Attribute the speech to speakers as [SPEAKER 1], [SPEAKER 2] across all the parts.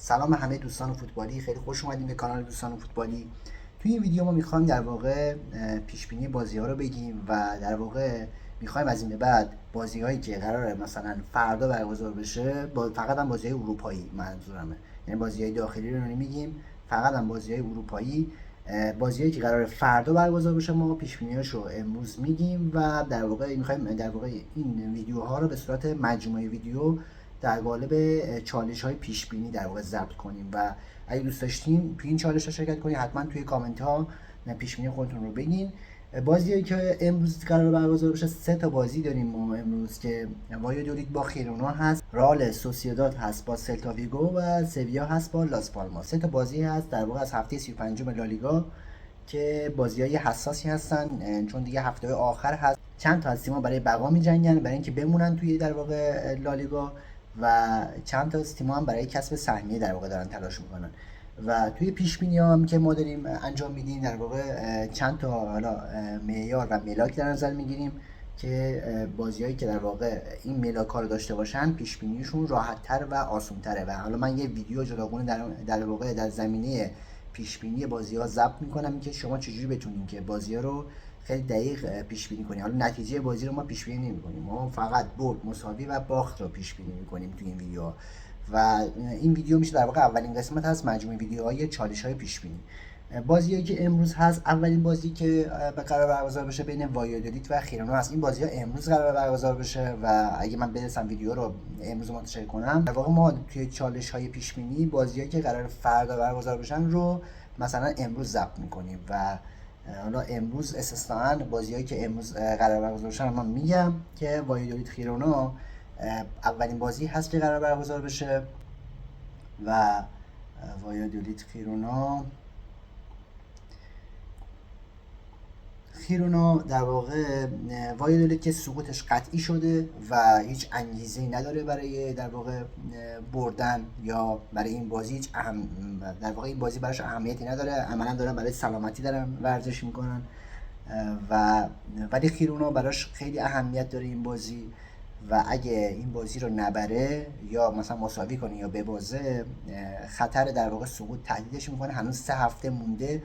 [SPEAKER 1] سلام همه دوستان فوتبالی، خیلی خوش اومدیم به کانال دوستان فوتبالی. توی این ویدیو ما میخوایم در واقع پیش بینی بازی ها رو بگیم و در واقع میخوایم از این به بعد بازی هایی که قراره مثلا فردا برگزار بشه فقط هم بازی های اروپایی منظورمه، یعنی بازی های داخلی رو نمیگیم، فقط هم بازی های اروپایی. بازیایی که قرار فردا برگزار بشه ما پیش بینیاشو امروز میگیم و در واقع میخوایم در واقع این ویدیوها رو به صورت مجموعه ویدیو در قالب چالش های پیش بینی در واقع ضبط کنیم و اگه دوست داشتین توی این چالش ها شرکت کنید حتما توی کامنت ها پیش بینی خودتون رو بگین. بازیایی که امروز قرار برگزار بشه 3 بازی داریم ما امروز که وایادولید با خیرونا هست، رئال سوسییداد هست با سلتا ویگو و سویا هست با لاس پالماس. 3 بازی هست در واقع از هفته 35 لالیگا که بازی‌های حساسی هستن، چون دیگه هفته آخر هست. چند تا از تیم‌ها برای بقا می‌جنگن، برای اینکه بمونن توی در واقع لالیگا، و چند تا از تیم‌ها هم برای کسب سهمیه در واقع دارن تلاش می‌کنن. و توی پیش بینی هم که ما داریم انجام میدیم در واقع چند تا حالا معیار و ملاک در نظر میگیریم که بازیایی که در واقع این ملاک ها رو داشته باشن پیش بینیشون راحت تر و آسان تره. و حالا من یه ویدیو جداگانه در واقع در زمینه پیش بینی بازی ها ضبط میکنم که شما چجوری بتونین که بازی ها رو خیلی دقیق پیش بینی کنیم. حالا نتیجه بازی رو ما پیش بینی نمی‌کنیم، ما فقط برد، مساوی و باخت رو پیش بینی می‌کنیم تو این ویدیو. و این ویدیو میشه در واقع اولین قسمت از مجموعه ویدیوهای چالش‌های پیش بینی. بازیایی که امروز هست، اولین بازی که به قرار برگزار بشه بین وایادولید و خیرونا هست. این بازی‌ها امروز قرار برگزار بشه و اگه من برسم ویدیو رو امروز منتشر کنم، در واقع ما توی چالش‌های پیش بینی بازیایی که قرار فردا برگزار بشن رو مثلا امروز ضبط می‌کنیم و حالا امروز استثناً بازیایی که امروز قرار برگزار بشن من میگم که وایادولید خیرونا اولین بازی هست که قرار برگزار بشه و وایادولید خیرونا در واقع وایادولید که سقوطش قطعی شده و هیچ انگیزه‌ای نداره برای در واقع بردن یا برای این بازی هیچ در واقع این بازی براش اهمیتی نداره، عملا دارن برای سلامتی دارن ورزش میکنن و ولی خیرونا براش خیلی اهمیت داره این بازی و اگه این بازی رو نبره یا مثلا مساوی کنه یا ببازه خطر در واقع سقوط تهدیدش میکنه. هنوز 3 هفته مونده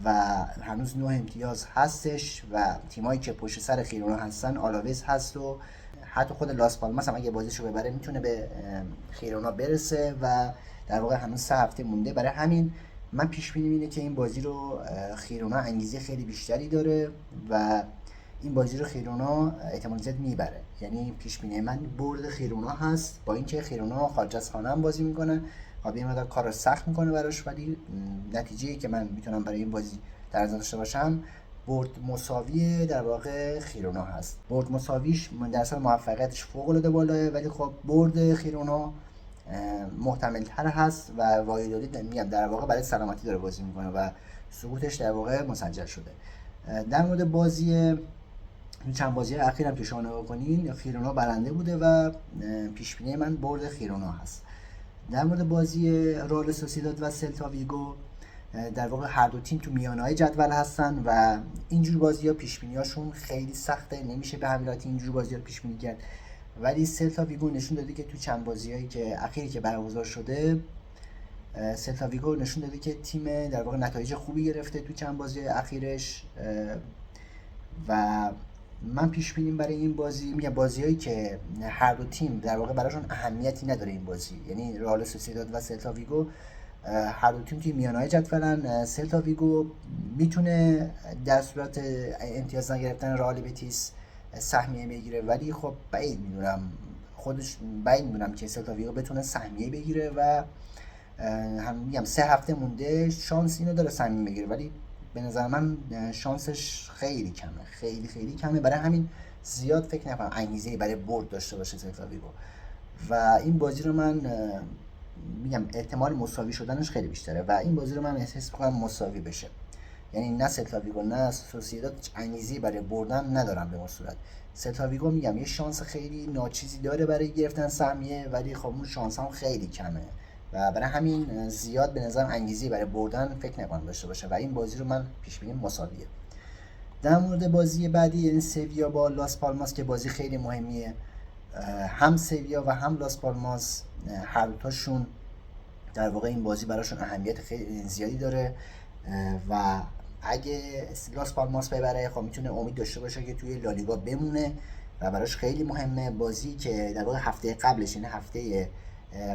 [SPEAKER 1] و هنوز 9 امتیاز هستش و تیمایی که پشت سر خیرونا هستن آلاوز هست و حتی خود لاس پالماس هم اگه بازیشو ببره میتونه به خیرونا برسه و در واقع هنوز 3 هفته مونده. برای همین من پیش بینی اینه که این بازی رو خیرونا انگیزه خیلی بیشتری داره و این بازی رو خیرونا احتمال زیاد میبره. یعنی پیش بینی من برد خیرونا هست، با اینکه خیرونا خارج از خانه هم بازی میکنه، خب این مقدار کار سخت میکنه براش، ولی نتیجه‌ای که من میتونم برای این بازی در نظر داشته باشم برد مساوی در واقع خیرونا هست. برد مساویش درصد موفقیتش فوق العاده بالاه، ولی خب برد خیرونا محتمل تر هست و وایادولید میگم در واقع برای سلامتی داره بازی میکنه و سقوطش در واقع مسجل شده. در مورد بازی چند بازی اخیرم که شما نگاه کنین خیرونا برنده بوده و پیش بینی من برد خیرونا هست. در مورد بازی رئال سوسییداد و سلتا ویگو در واقع هر دو تیم تو میانه‌های جدول هستن و اینجور بازی‌ها پیش بینی‌هاشون خیلی سخته، نمیشه به همین راحتی اینجور بازی‌ها رو پیش بینی کرد. ولی سلتا ویگو نشون داده که تو چند بازی‌هایی که اخیری که برگزار شده سلتا ویگو نشون داده که تیم در واقع نتایج خوبی گرفته تو چند بازی اخیرش و من پیش بینیم برای این بازی میگم بازیایی که هر دو تیم در واقع براشون اهمیتی نداره این بازی، یعنی رئال سوسییداد و سلتا ویگو هر دو تیم توی میانه‌های جدولن. سلتا ویگو میتونه در صورت امتیاز نگرفتن رئال بتیس سهمیه بگیره، ولی خب بعید میدونم که سلتا ویگو بتونه سهمیه بگیره و هم میگم 3 هفته مونده شانس اینو داره سهمیه بگیره، ولی به نظر من شانسش خیلی کمه، خیلی خیلی کمه. برای همین زیاد فکر نکنم انگیزه‌ای برای برد داشته باشه سلتا ویگو و این بازی رو من میگم احتمال مساوی شدنش خیلی بیشتره و این بازی رو من احساس می‌کنم مساوی بشه. یعنی نه سلتا ویگو نه سوسییداد انگیزه‌ای برای بردن ندارن به اون صورت. سلتا ویگو میگم یه شانس خیلی ناچیزی داره برای گرفتن سهمیه، ولی خب اون شانس هم خیلی کمه و برای همین زیاد به نظرم انگیزه‌ای برای بردن فکر نکنم داشته باشه و این بازی رو من پیش بینیم مساویه. در مورد بازی بعدی یعنی سویا با لاس پالماس که بازی خیلی مهمیه، هم سویا و هم لاس پالماس هر دوتاشون در واقع این بازی براشون اهمیت خیلی زیادی داره و اگه لاس پالماس ببره خب میتونه امید داشته باشه که توی لالیگا بمونه و براش خیلی مهمه. بازی که در واقع هفته قبلش، این هفته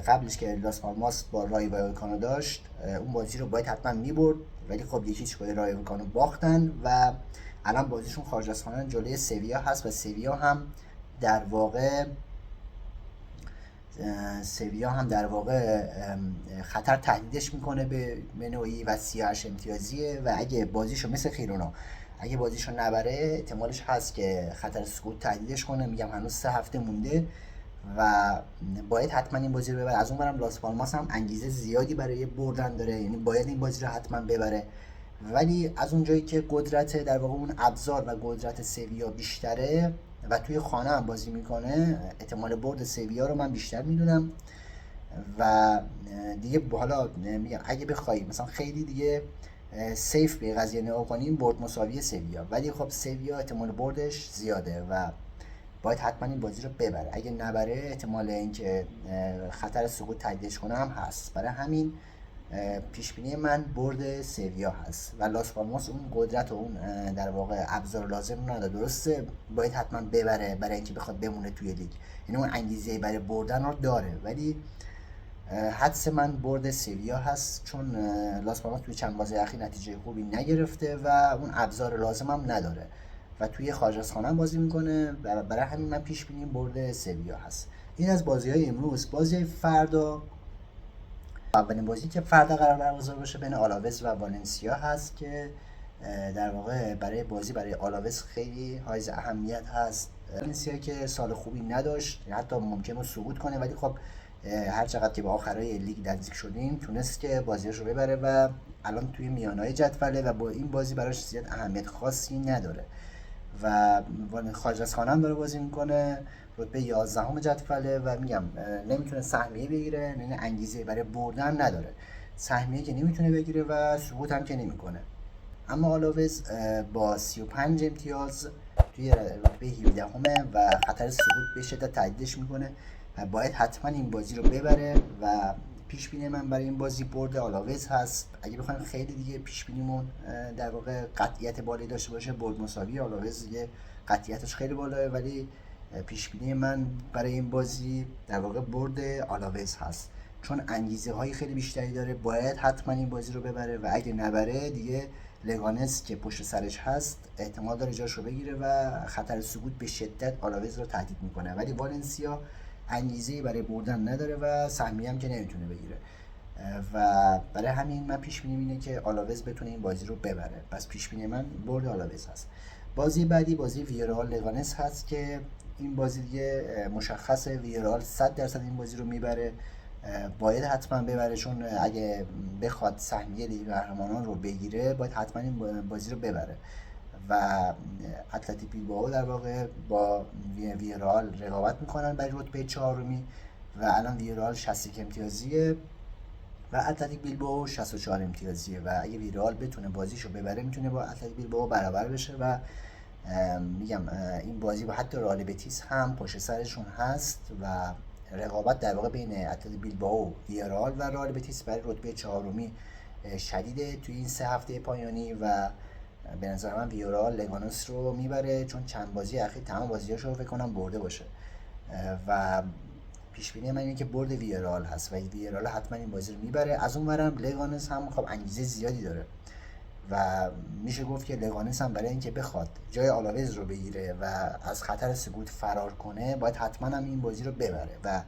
[SPEAKER 1] قبلش که لاس پالماس با رای وایکانو داشت، اون بازی رو باید حتما میبرد، ولی خب یکیش با رای وایکانو باختن و الان بازیشون خارج از خانه جلوی سویا هست و سویا هم در واقع خطر تهدیدش میکنه به نوعی و 38 امتیازیه و اگه بازیشو مثل خیرونا اگه بازیشو نبره احتمالش هست که خطر سقوط تهدیدش کنه. میگم هنوز 3 هفته مونده و باید حتما این بازی رو ببره. از اون برم لاس پالماس هم انگیزه زیادی برای بردن داره، یعنی باید این بازی رو حتما ببره، ولی از اونجایی که قدرت در واقع اون ابزار و قدرت سویا بیشتره و توی خانه هم بازی میکنه، احتمال برد سویا رو من بیشتر میدونم و دیگه حالا میگم اگه بخوای مثلا خیلی دیگه سیف به قضیه نگاه کنیم، برد مساوی سویا، ولی خب سویا احتمال بردش زیاده و باید حتما این بازی رو ببره. اگه نبره احتمال اینکه خطر سقوط تهدیدش کنه هم هست. برای همین پیش بینی من برد سویا هست و لاس پالماس اون قدرت و اون در واقع ابزار لازم نداره. درسته باید حتما ببره برای اینکه بخواد بمونه توی لیگ، یعنی اون انگیزه برای بردن رو داره، ولی حدس من برد سویا هست چون لاس پالماس توی چند بازی اخیر نتیجه خوبی نگرفته و اون ابزار لازم هم نداره و توی خارج از خانه بازی میکنه و برای همین من پیش بینیم برد سویا هست. این از بازی‌های امروز. بازی فردا، اولین بازی که فردا قرار برگزار بشه بین آلاوز و والنسیا هست که در واقع برای آلاوز خیلی حائز اهمیت هست. والنسیا که سال خوبی نداشت، حتی ممکنه سقوط کنه، ولی خب هر چقدر که به آخرای لیگ نزدیک شدیم تونست که بازیش رو ببره و الان توی میانهای جدوله و با این بازی براش زیاد اهمیت خاصی نداره و خارج از خانه هم داره بازی میکنه، رتبه 11 جدوله و میگم نمیتونه سهمیه بگیره، یعنی انگیزه برای بردن نداره، سهمیه که نمیتونه بگیره و سقوط هم که نمیکنه. اما آلاوز با 35 امتیاز توی رتبه 17 و خطر سقوط به شدت تهدیدش میکنه و باید حتما این بازی رو ببره و پیش بینی من برای این بازی برد آلاوز هست. اگه بخوایم خیلی دیگه پیش بینیمون در واقع قطعیت بالایی داشته باشه، برد مساوی آلاوز دیگه قطعیتش خیلی بالاه، ولی پیش بینی من برای این بازی در واقع برد آلاوز هست چون انگیزه های خیلی بیشتری داره، باید حتما این بازی رو ببره و اگه نبره دیگه لگانس که پشت سرش هست احتمال داره جاش رو بگیره و خطر سقوط به شدت آلاوز رو تهدید میکنه، ولی والنسیا انگیزه‌ای برای بردن نداره و سهمیه هم که نمیتونه بگیره و برای همین من پیش بینیم اینه که آلاوز بتونه این بازی رو ببره. پس پیش بینی من برد آلاوز هست. بازی بعدی بازی ویارال لگانس هست که این بازی دیگه مشخصه ویارال 100% این بازی رو میبره، باید حتما ببره چون اگه بخواد سهمیه لیگ قهرمانان رو بگیره باید حتما این بازی رو ببره و اتلتیک بیلبائو در واقع با ویارال رقابت میکنن برای رتبه 4 و الان ویارال 61 امتیازیه و اتلتیک بیلبائو 64 امتیازیه و اگه ویارال بتونه بازیشو ببره میتونه با اتلتیک بیلبائو برابر بشه و میگم این بازی با حتی رئال بتیس هم پشت سرشون هست و رقابت در واقع بین اتلتیک بیلبائو، ویارال و رئال بتیس برای رتبه 4 شدیده توی این 3 هفته پایانی و به نظر من ویارال لگانوس رو میبره چون چند بازی اخیر تمام بازیاشو فکر کنم برده باشه و پیش بینی من اینه که برد ویارال هست و ویارال حتما این بازی رو میبره. از اون ورم لگانوس هم خب انگیزه زیادی داره و میشه گفت که لگانس هم برای اینکه بخواد جای آلاوز رو بگیره و از خطر سقوط فرار کنه باید حتما هم این بازی رو ببره و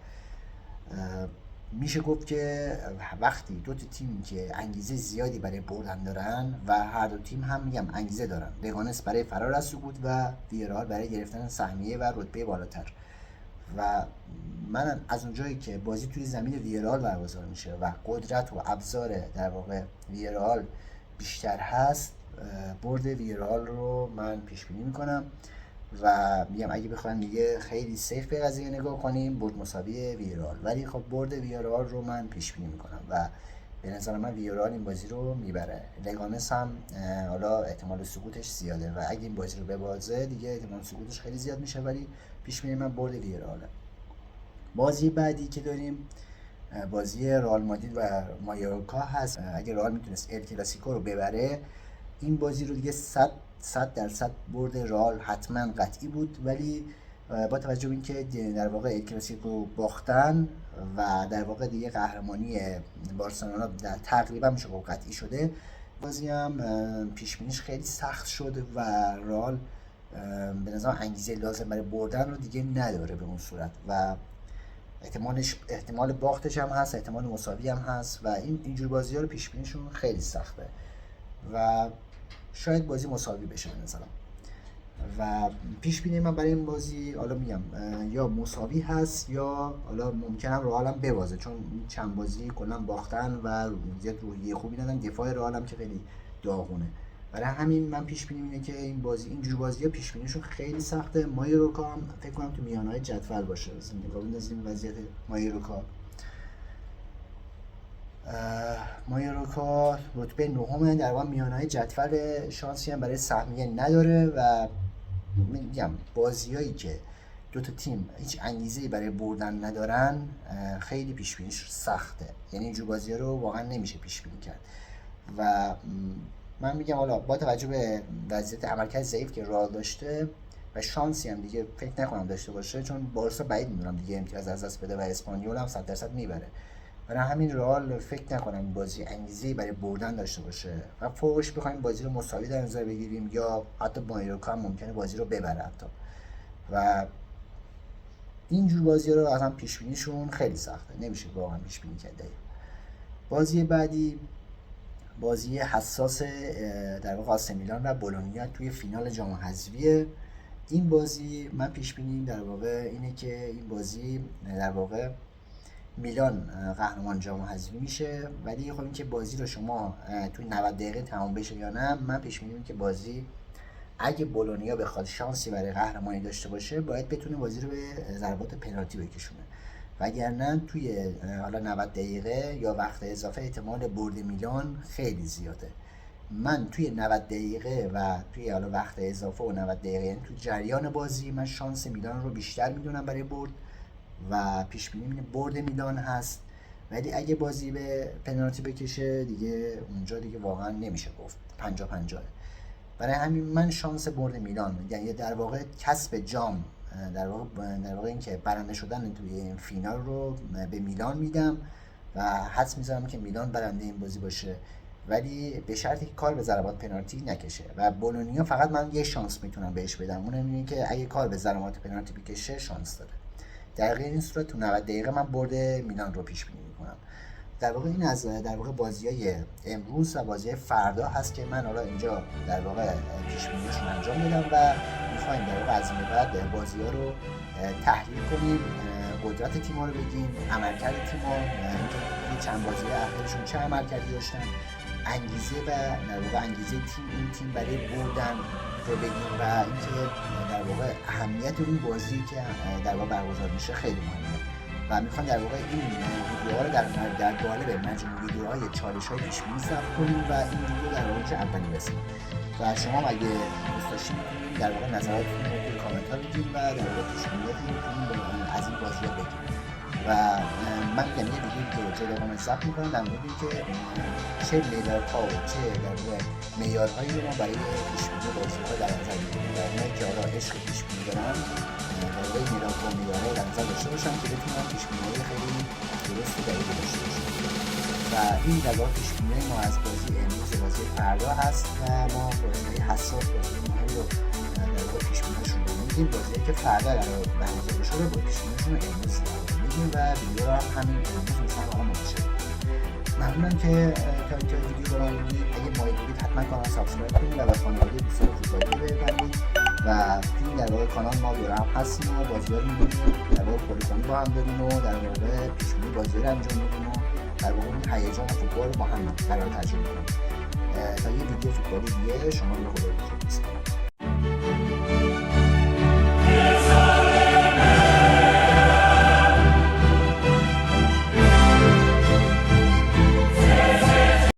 [SPEAKER 1] میشه گفت که وقتی دو تا تیم که انگیزه زیادی برای بردن دارن و هر دو تیم هم میگم انگیزه دارن، لگانس برای فرار از سقوط و ویارال برای گرفتن سهمیه و رتبه بالاتر، و من از اونجایی که بازی توی زمین ویارال برگزار میشه و قدرت و ابزار در واقع ویارال بیشتر هست، برد ویارال رو من پیش بینی میکنم و میگم اگه بخوایم دیگه خیلی سیف به قضیه نگاه کنیم برد مساوی ویارال، ولی خب برد ویارال رو من پیش بینی میکنم و به نظر من ویارال این بازی رو میبره. لگانس هم حالا احتمال سقوطش زیاده و اگه این بازی رو ببازه دیگه احتمال سقوطش خیلی زیاد میشه، ولی پیش بینی من برد ویاراله. بازی بعدی که داریم بازی رئال مادرید و مایورکا هست. اگه رئال میتونست ال کلاسیکو رو ببره، این بازی رو دیگه 100% برد رئال حتما قطعی بود. ولی با توجه به اینکه در واقع ال کلاسیکو باختن و در واقع دیگه قهرمانی بارسلونا تقریبا میشه گفت قطعی شده، بازی هم پیش بینیش خیلی سخت شد و رئال به نظرم انگیزه لازم برای بردن رو دیگه نداره به اون صورت و احتمال باختش هم هست، احتمال مساوی هم هست و اینجور بازی ها رو پیش بینیشون خیلی سخته و شاید بازی مساوی بشه به نظرم. و پیش بینی من برای این بازی حالا میگم یا مساوی هست یا حالا ممکنم رئال هم ببازه، چون چند بازی کلا باختن و زیاد روحیه خوبی ندارن. دفاع رئال هم که خیلی داغونه. برای همین من پیش بینی اینه که این بازی اینجور بازی‌ها پیش بینیشون خیلی سخته. مایورکا هم فکر کنم تو میانهای جدول باشه. مثلا نگاه بندازیم وضعیت مایورکا. مایورکا رتبه نهم در واقع میانهای جدول، شانسی هم برای سهمیه نداره و میگم بازیایی که دو تا تیم هیچ انگیزه‌ای برای بردن ندارن خیلی پیش بینیش سخته. یعنی اینجور بازی‌ها رو واقعا نمیشه پیش بینی کرد و من میگم حالا با توجه به وضعیت عملکرد ضعیف که رئال داشته و شانسی هم دیگه فکر نکنم داشته باشه، چون بارسا بعید میدونم دیگه امتیاز از دست بده و اسپانیول هم 100% میبره. برای همین رئال فکر نکنم این بازی انگیزه‌ای برای بردن داشته باشه و فوقش بخوایم بازی رو مساوی در نظر بگیریم یا حتی مایورکا هم ممکنه بازی رو ببره حتی. و اینجور بازی رو اصلا پیش بینیشون خیلی سخته، نمیشه واقعا پیش بینی کرد. بازی بعدی بازی حساس در واقع آسی میلان و بولونیا توی فینال جام حذفی. این بازی من پیش بینیم در واقع اینه که این بازی در واقع میلان قهرمان جام حذفی میشه، ولی خب اینکه بازی رو شما توی 90 دقیقه تمام بشه یا نه، من پیش بینیم که بازی اگه بولونیا بخواد شانسی برای قهرمانی داشته باشه باید بتونه بازی رو به ضربات پنالتی بکشونه، وگرنه توی حالا 90 دقیقه یا وقت اضافه احتمال برد میلان خیلی زیاده. من توی 90 دقیقه و توی حالا وقت اضافه و 90 دقیقه یعنی توی جریان بازی من شانس میلان رو بیشتر میدونم برای برد و پیش بینی اینه برد میلان هست. ولی اگه بازی به پنالتی بکشه دیگه اونجا دیگه واقعا نمیشه گفت 50-50. برای همین من شانس برد میلان، یعنی در واقع کسب جام، در واقع اینکه برنده شدن توی این فینال رو به میلان میدم و حدس میذارم که میلان برنده این بازی باشه، ولی به شرطی که کار به ضربات پنالتی نکشه. و بولونیا فقط من یه شانس میتونم بهش بدم، اونم اینه که اگه کار به ضربات پنالتی بکشه شانس داره. در غیر این صورت تو 90 دقیقه من برد میلان رو پیش بینی میکنم. در واقع این از در واقع بازی‌های امروز و بازی‌های فردا هست که من حالا اینجا در واقع پیش بینیشون انجام میدم و می‌خوایم در واقع از این بعد بازی‌ها رو تحلیل کنیم، قدرت تیم‌ها رو بگیم، عملکرد تیم‌ها، اینکه چند بازی اخیرشون چه عملکردی داشتن، انگیزه و در واقع انگیزه تیم برای بردن رو بگیم و اینکه در واقع اهمیت اون بازی که در واقع برگزار میشه خیلی مهمه و میخوام در واقع این ویدیوها رو در قالب مجموعه ویدیوهای چالش‌های پیش بینی ثبت کنیم و این ویدیو در واقع اولی رسید و شما اگه دوست داشتین میتونید در واقع نظراتتون رو توی کامنت‌ها بگید و در واقع پیش بینیاتون رو از این بازی‌ها بگید. و من یه ویدیویی که تلگرام ضبط می‌کنم در مورد اینکه چه معیارها و چه در واقع معیارهایی رو ما برای پیش بینی بازی‌ها در نظر می‌گیریم و اونایی که حالا عشق پیش بینی دارن در واقع معیارها در نظر داشته باشن که بتونن پیش بینی‌های خیلی درست و دقیق داشته باشن. و این در واقع پیش بینی ما از بازی امروز و بازی فردا هست و ما بازی حساس بازی مهم رو در واقع پیش بینی‌شون رو می‌دیم. بازی‌ای که فردا قرار برگزار بشه رو با پیش بینی‌شون امروز و ویدیو رو هم همین امروز مثلا آقا منتشر کنیم. ممنونم که تا اینجا ویدیو رو دیدید. اگه مایل بودید حتما کانال سابسکرایب کنید و به خانواده دوستان فوتبالی بپیوندید و توی در واقع کانال ما دور هم هستیم و بازی‌ها رو می‌بینیم، در واقع پلیسانی با هم داریم و در واقع پیش‌بینی بازی‌ها رو انجام میدیم و در واقع اون هیجان فوتبال رو با هم قرار تجربه کنیم. تا یه ویدیو فوتبالی دیگه شما رو به خدا بسپارم.